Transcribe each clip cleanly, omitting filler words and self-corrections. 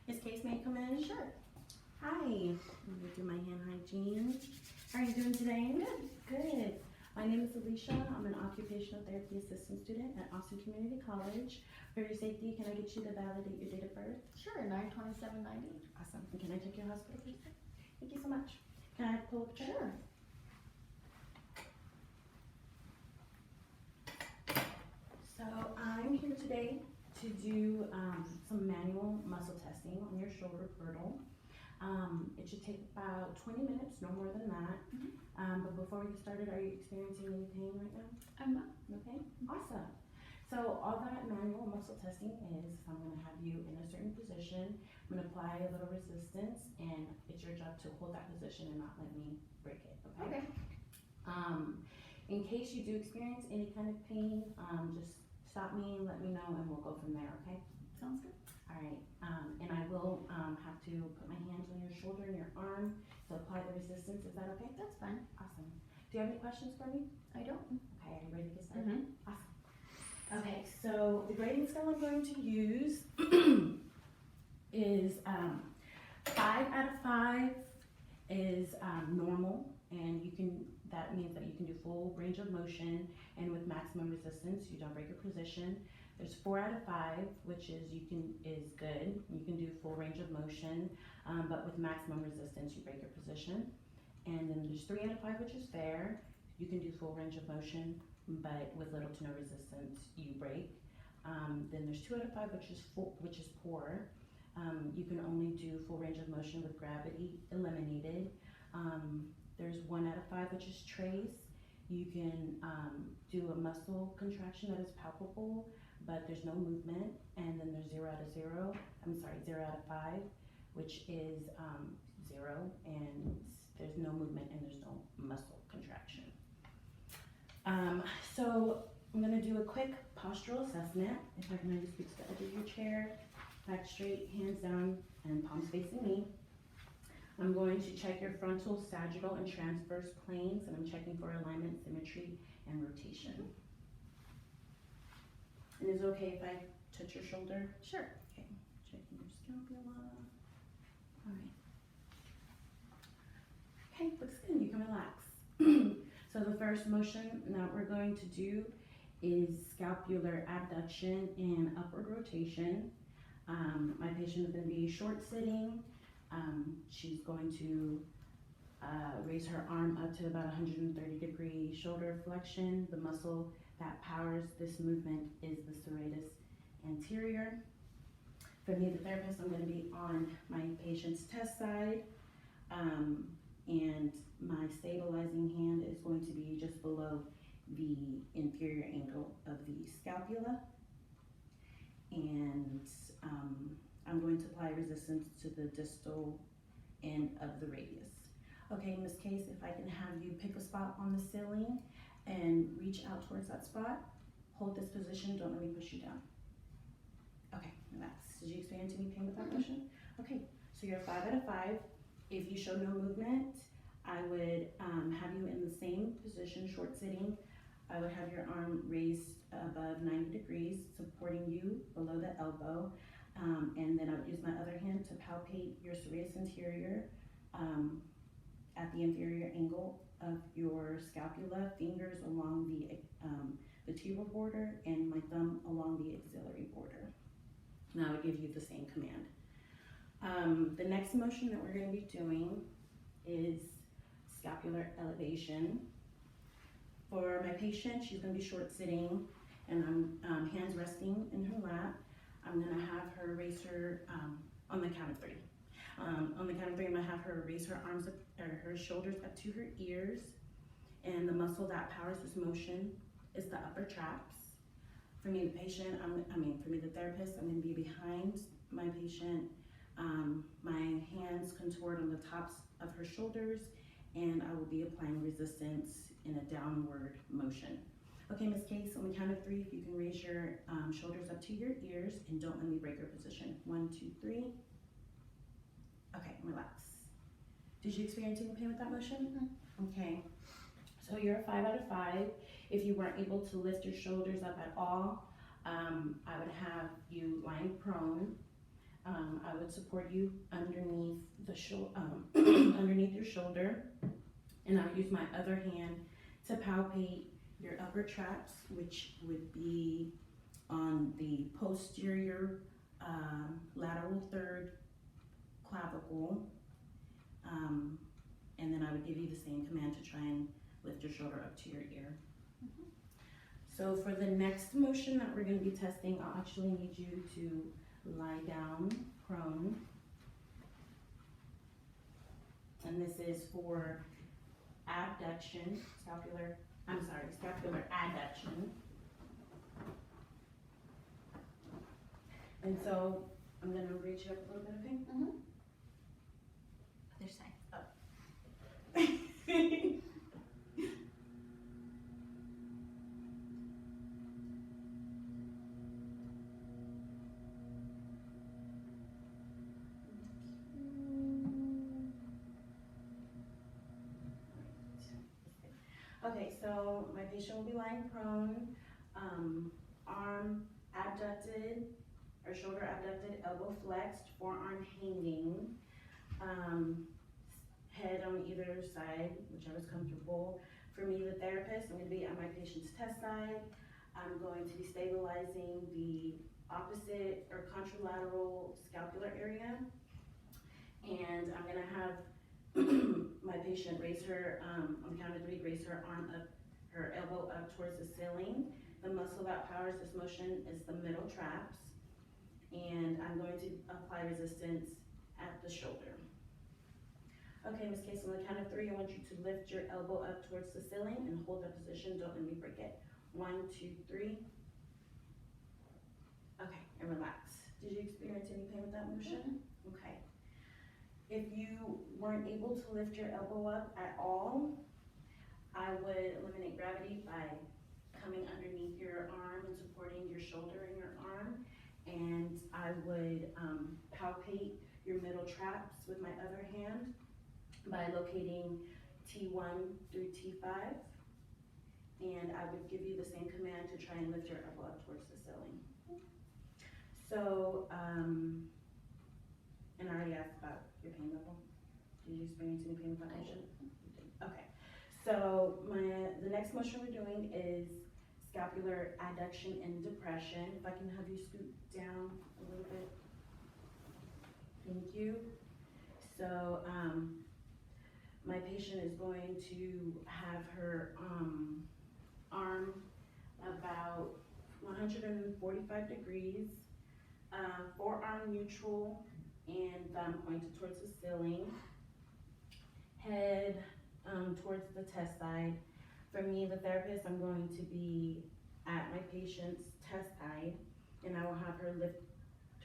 Miss Case, may I come in? Sure. Hi. I'm going to do my hand hygiene. How are you doing today? Good. Good. My name is Alisha. I'm an occupational therapy assistant student at Austin Community College. For your safety, can I get you to validate your date of birth? Sure, 9/27/90. Awesome. And can I check your hospital, please? Thank you so much. Can I pull up a chart? Sure. So I'm here today to do some manual muscle testing on your shoulder girdle. It should take about 20 minutes, no more than that. But before we get started, are you experiencing any pain right now? I'm not. No pain? Awesome. So all that manual muscle testing is, I'm going to have you in a certain position. I'm going to apply a little resistance, and it's your job to hold that position and not let me break it. Okay? In case you do experience any kind of pain, just stop me, let me know, and we'll go from there, okay? Sounds good. All right, and I will have to put my hands on your shoulder and your arm to apply the resistance. Is that okay? That's fine. Awesome. Do you have any questions for me? I don't. Okay, are you ready to get started? Awesome. Okay, so the grading scale I'm going to use is 5 out of 5 is normal, and that means that you can do full range of motion, and with maximum resistance, you don't break your position. There's 4 out of 5, which is good. You can do full range of motion, but with maximum resistance, you break your position. And then there's 3 out of 5, which is fair. You can do full range of motion, but with little to no resistance, you break. Then there's 2 out of 5, which is poor. You can only do full range of motion with gravity eliminated. There's 1 out of 5, which is trace. You can do a muscle contraction that is palpable, but there's no movement. And then there's 0 out of 5, which is 0, and there's no movement and there's no muscle contraction. So I'm gonna do a quick postural assessment. If I can have you speak to the edge of your chair, back straight, hands down, and palms facing me. I'm going to check your frontal, sagittal, and transverse planes, and I'm checking for alignment, symmetry, and rotation. And is it okay if I touch your shoulder? Sure. Okay, checking your scapula. All right. Okay, looks good. You can relax. So the first motion that we're going to do is scapular abduction and upward rotation. My patient is going to be short sitting. She's going to raise her arm up to about 130-degree shoulder flexion. The muscle that powers this movement is the serratus anterior. For me, the therapist, I'm going to be on my patient's test side, and my stabilizing hand is going to be just below the inferior angle of the scapula. And I'm going to apply resistance to the distal end of the radius. Okay, in this case, if I can have you pick a spot on the ceiling and reach out towards that spot, hold this position, don't let me push you down. Okay, relax. Did you experience any pain with that motion? Okay, so you're 5 out of 5. If you show no movement, I would have you in the same position, short sitting. I would have your arm raised above 90 degrees, supporting you below the elbow. And then I would use my other hand to palpate your serratus anterior at the inferior angle of your scapula, fingers along the vertebral border, and my thumb along the axillary border. And I would give you the same command. The next motion that we're going to be doing is scapular elevation. For my patient, she's going to be short sitting, and I'm hands resting in her lap. I'm going to have her raise her, on the count of 3. On the count of 3, I'm going to have her raise her arms up, or her shoulders up to her ears. And the muscle that powers this motion is the upper traps. For me, the patient, for me, the therapist, I'm going to be behind my patient. My hands contoured on the tops of her shoulders, and I will be applying resistance in a downward motion. Okay, Ms. Case, on the count of 3, if you can raise your shoulders up to your ears and don't let me break your position. 1, 2, 3. Okay, relax. Did you experience any pain with that motion? Okay, so you're a 5 out of 5. If you weren't able to lift your shoulders up at all, I would have you lying prone. I would support you underneath underneath your shoulder, and I would use my other hand to palpate your upper traps, which would be on the posterior lateral third clavicle, and then I would give you the same command to try and lift your shoulder up to your ear. So for the next motion that we're going to be testing, I'll actually need you to lie down prone. And this is for abduction, scapular adduction. And so I'm going to reach up a little bit, okay? Other side. Okay, so my patient will be lying prone, arm abducted, or shoulder abducted, elbow flexed, forearm hanging, head on either side, whichever's comfortable. For me, the therapist, I'm going to be on my patient's test side. I'm going to be stabilizing the opposite or contralateral scapular area, and I'm going to have my patient raise her, on the count of 3, raise her arm up, her elbow up towards the ceiling. The muscle that powers this motion is the middle traps, and I'm going to apply resistance at the shoulder. Okay, Ms. Case, on the count of 3, I want you to lift your elbow up towards the ceiling and hold that position. Don't let me break it. 1, 2, 3. Okay, and relax. Did you experience any pain with that motion? Okay. If you weren't able to lift your elbow up at all, I would eliminate gravity by coming underneath your arm and supporting your shoulder and your arm. And I would palpate your middle traps with my other hand by locating T1 through T5. And I would give you the same command to try and lift your elbow up towards the ceiling. So, and I already asked about your pain level. Did you experience any pain with that motion? Okay. So the next motion we're doing is scapular adduction and depression. If I can have you scoot down a little bit. Thank you. So my patient is going to have her arm about 145 degrees, forearm neutral, and thumb pointed towards the ceiling, head towards the test side. For me, the therapist, I'm going to be at my patient's test side, and I will have her lift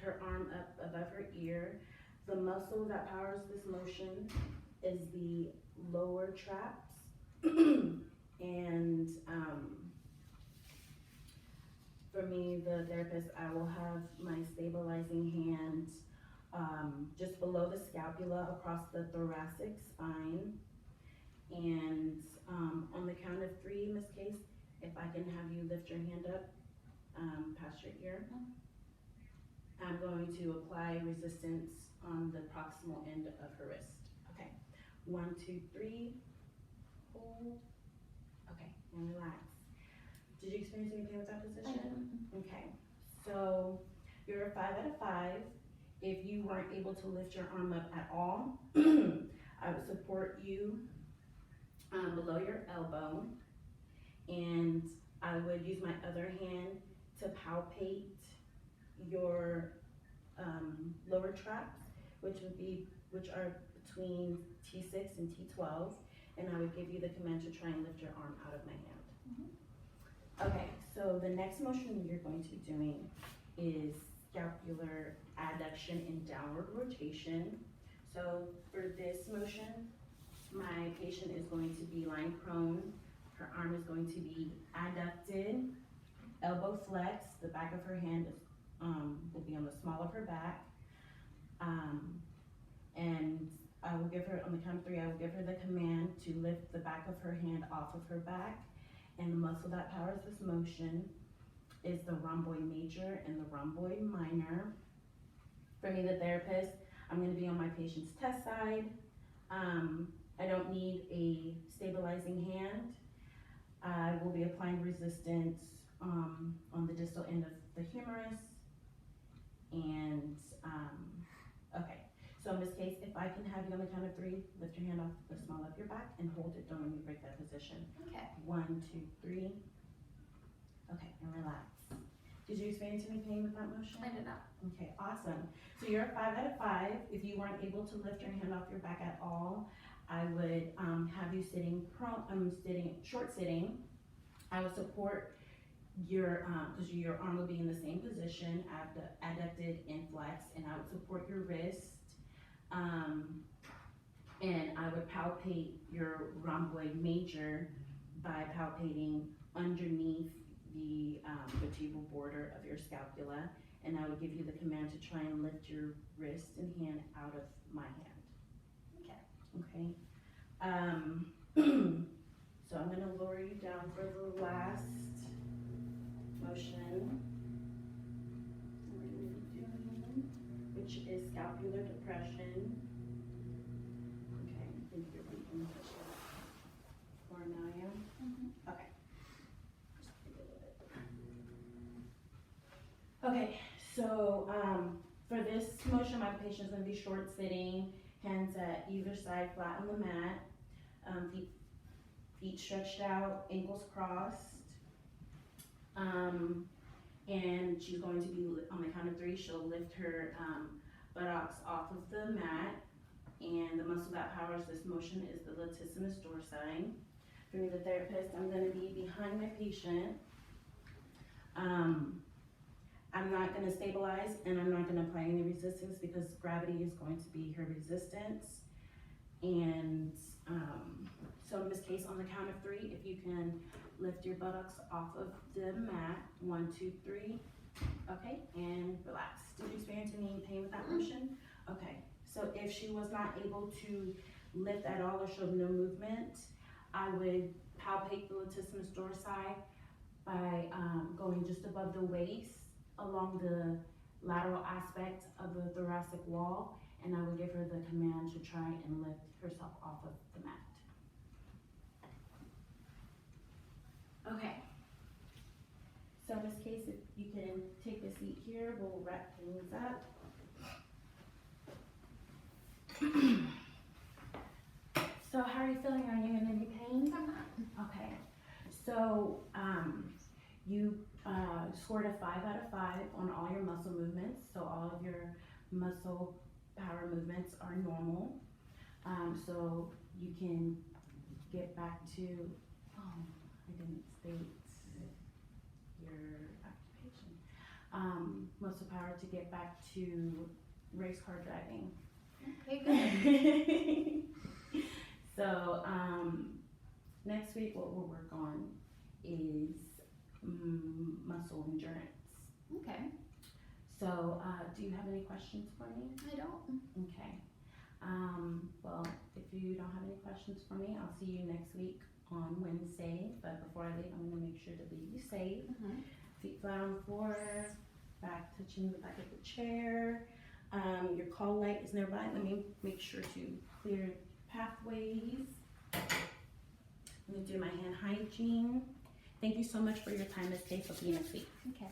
her arm up above her ear. The muscle that powers this motion is the lower traps, and for me, the therapist, I will have my stabilizing hand just below the scapula across the thoracic spine. And on the count of 3, Ms. Case, if I can have you lift your hand up past your ear, I'm going to apply resistance on the proximal end of her wrist. Okay, 1, 2, 3, hold. Okay, and relax. Did you experience any pain with that position? Okay, so you're a 5 out of 5. If you weren't able to lift your arm up at all, I would support you below your elbow, and I would use my other hand to palpate your lower traps, which are between T6 and T12, and I would give you the command to try and lift your arm out of my hand. Okay, so the next motion you're going to be doing is scapular adduction and downward rotation. So for this motion, my patient is going to be lying prone. Her arm is going to be adducted, elbow flexed. The back of her hand is, will be on the small of her back. And I will give her, on the count of 3, I will give her the command to lift the back of her hand off of her back. And the muscle that powers this motion is the rhomboid major and the rhomboid minor. For me, the therapist, I'm gonna be on my patient's test side. I don't need a stabilizing hand. I will be applying resistance on the distal end of the humerus. And, okay. So in this case, if I can have you on the count of 3, lift your hand off the small of your back and hold it, don't let me break that position. Okay. 1, 2, 3. Okay, and relax. Did you experience any pain with that motion? I did not. Okay, awesome. So you're a 5 out of 5. If you weren't able to lift your hand off your back at all, I would have you sitting short sitting. I would support your, because your arm would be in the same position, adducted and flexed, and I would support your wrist. And I would palpate your rhomboid major by palpating underneath the vertebral border of your scapula, and I would give you the command to try and lift your wrist and hand out of my hand. Okay. So I'm gonna lower you down for the last motion. We're gonna be doing, which is scapular depression. Okay, I think you're being pushed or now I am? Okay. Okay, so for this motion, my patient's gonna be short sitting, hands at either side, flat on the mat, feet stretched out, ankles crossed. And she's going to be, on the count of 3, she'll lift her buttocks off of the mat. And the muscle that powers this motion is the latissimus dorsi. For me, the therapist, I'm gonna be behind my patient. I'm not gonna stabilize and I'm not gonna apply any resistance because gravity is going to be her resistance. And so in this case, on the count of 3, if you can lift your buttocks off of the mat, 1, 2, 3. Okay, and relax. Did you experience any pain with that motion? Okay, so if she was not able to lift at all or showed no movement, I would palpate the latissimus dorsi by going just above the waist along the lateral aspect of the thoracic wall, and I would give her the command to try and lift herself off of the mat. Okay. So in this case, if you can take a seat here, we'll wrap things up. So how are you feeling? Are you in any pain? I'm not. Okay. So you scored a 5 out of 5 on all your muscle movements. So all of your muscle power movements are normal. So you can get back to, I didn't state your occupation. Muscle power to get back to race car driving. Okay, good. So next week what we'll work on is muscle endurance. Okay. So do you have any questions for me? I don't. Okay. Well, if you don't have any questions for me, I'll see you next week on Wednesday. But before I leave, I'm going to make sure to leave you safe. Feet flat on the floor, back touching the back of the chair. Your call light is nearby. Let me make sure to clear pathways. I'm going to do my hand hygiene. Thank you so much for your time, Ms. Case. I'll see you next week. Okay.